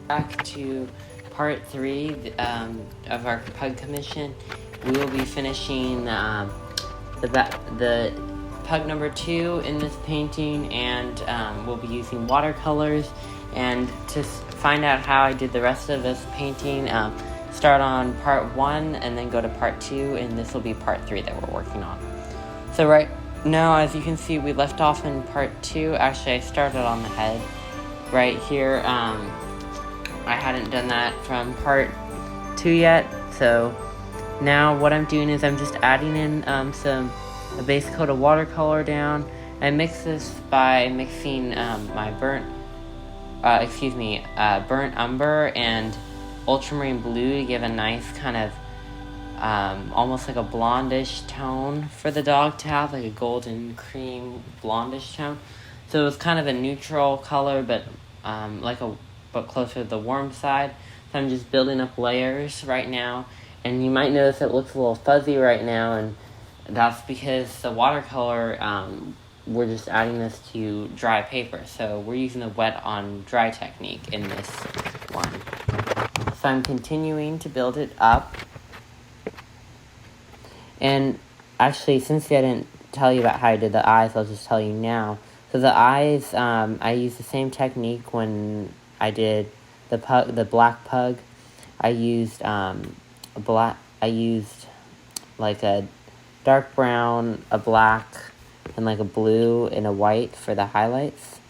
Back to part 3 of our Pug Commission. We will be finishing the Pug number 2 in this painting, and we'll be using watercolors. And to find out how I did the rest of this painting, start on part 1 and then go to part 2, and this will be part 3 that we're working on. So right now, as you can see, we left off in part 2. Actually, I started on the head right here. I hadn't done that from part 2 yet, so now what I'm doing is I'm just adding in a base coat of watercolor down. I mix this by mixing my burnt umber and ultramarine blue to give a nice kind of almost like a blondish tone for the dog to have, like a golden cream blondish tone. So it was kind of a neutral color, but closer to the warm side. So I'm just building up layers right now, and you might notice it looks a little fuzzy right now, and that's because the watercolor, we're just adding this to dry paper, so we're using the wet on dry technique in this one. So I'm continuing to build it up, and actually, since I didn't tell you about how I did the eyes, I'll just tell you now. So the eyes, I used the same technique when I did the black pug. I used like a dark brown, a black, and like a blue and a white for the highlights.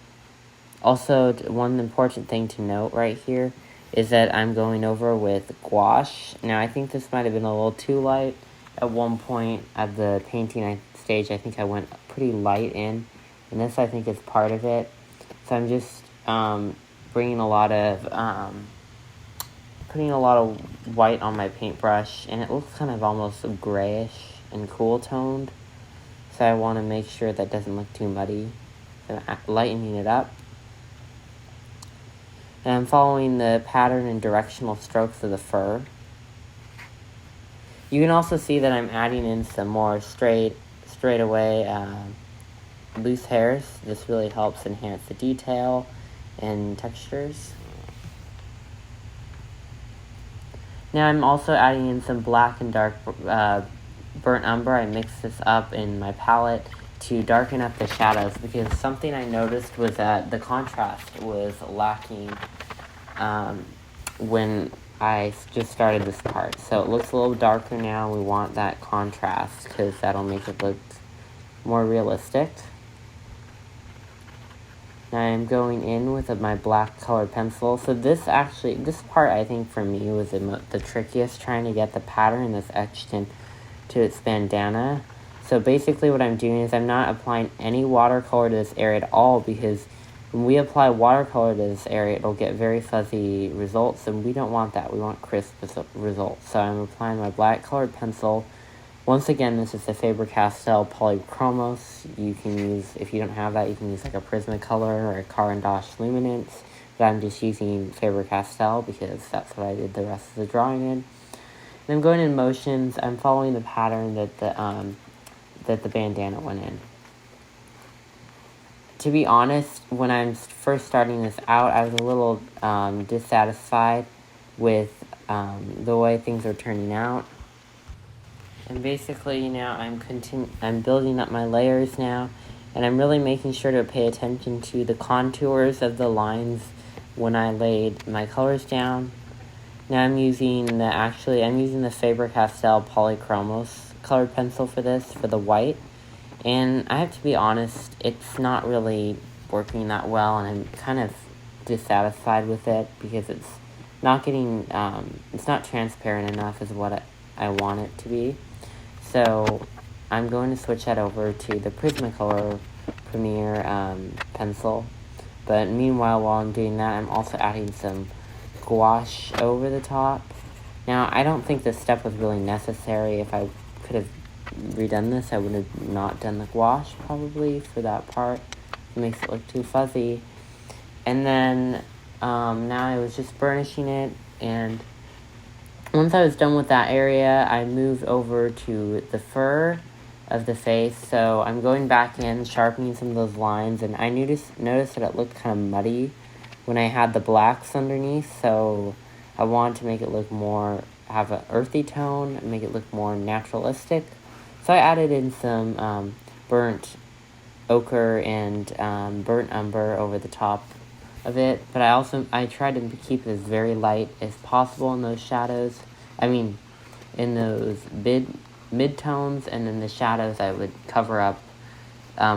Also, one important thing to note right here is that I'm going over with gouache. Now, I think this might have been a little too light. At one point of the painting stage, I think I went pretty light in, and this I think is part of it. So I'm just putting a lot of white on my paintbrush, and it looks kind of almost grayish and cool toned. So I want to make sure that doesn't look too muddy. So I'm lightening it up. And I'm following the pattern and directional strokes of the fur. You can also see that I'm adding in some more straight away loose hairs. This really helps enhance the detail and textures. Now I'm also adding in some black and dark burnt umber. I mixed this up in my palette to darken up the shadows, because something I noticed was that the contrast was lacking when I just started this part. So it looks a little darker now. We want that contrast because that'll make it look more realistic. Now I'm going in with my black colored pencil. So this part I think for me was the trickiest, trying to get the pattern that's etched into its bandana. So basically what I'm doing is I'm not applying any watercolor to this area at all, because when we apply watercolor to this area, it'll get very fuzzy results, and we don't want that. We want crisp results. So I'm applying my black colored pencil. Once again, this is the Faber-Castell Polychromos. You can use, if you don't have that, you can use like a Prismacolor or a Caran d'Ache Luminance. But I'm just using Faber-Castell because that's what I did the rest of the drawing in. And I'm going in motions. I'm following the pattern that the bandana went in. To be honest, when I'm first starting this out, I was a little dissatisfied with the way things are turning out. And basically now I'm building up my layers now, and I'm really making sure to pay attention to the contours of the lines when I laid my colors down. Now I'm using the Faber-Castell Polychromos colored pencil for this, for the white. And I have to be honest, it's not really working that well, and I'm kind of dissatisfied with it because it's not getting, it's not transparent enough is what I want it to be. So I'm going to switch that over to the Prismacolor Premier pencil. But meanwhile, while I'm doing that, I'm also adding some gouache over the top. Now, I don't think this step was really necessary. If I could have redone this, I would have not done the gouache probably for that part. It makes it look too fuzzy. And then now I was just burnishing it, and once I was done with that area, I moved over to the fur of the face. So I'm going back in, sharpening some of those lines, and I noticed that it looked kind of muddy when I had the blacks underneath, so I wanted to make it look more, have an earthy tone, and make it look more naturalistic. So I added in some burnt ochre and burnt umber over the top of it, but I tried to keep it as very light as possible in those shadows. I mean, in those mid-tones, and in the shadows I would cover up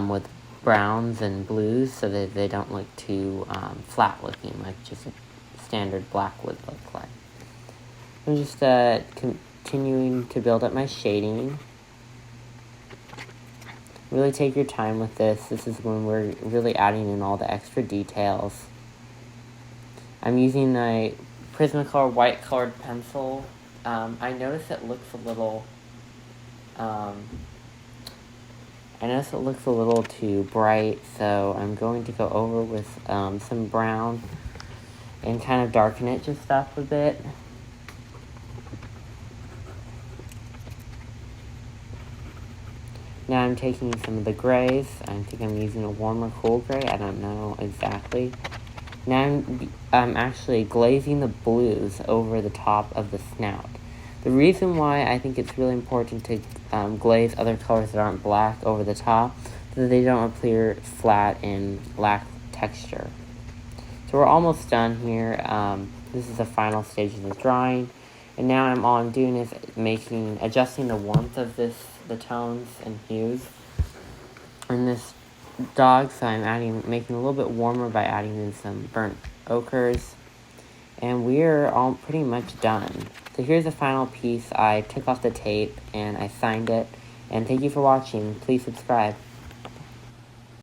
with browns and blues so that they don't look too flat looking, like just standard black would look like. I'm just continuing to build up my shading. Really take your time with this. This is when we're really adding in all the extra details. I'm using a Prismacolor white colored pencil. I notice it looks a little too bright, so I'm going to go over with some brown and kind of darken it just up a bit. Now I'm taking some of the grays. I think I'm using a warmer cool gray. I don't know exactly. Now I'm actually glazing the blues over the top of the snout. The reason why I think it's really important to glaze other colors that aren't black over the top, so that they don't appear flat and lack texture. So we're almost done here. This is the final stage of the drawing. And now all I'm doing is adjusting the warmth of the tones and hues in this dog. So I'm making it a little bit warmer by adding in some burnt ochres. And we're all pretty much done. So here's the final piece. I took off the tape and I signed it. And thank you for watching. Please subscribe.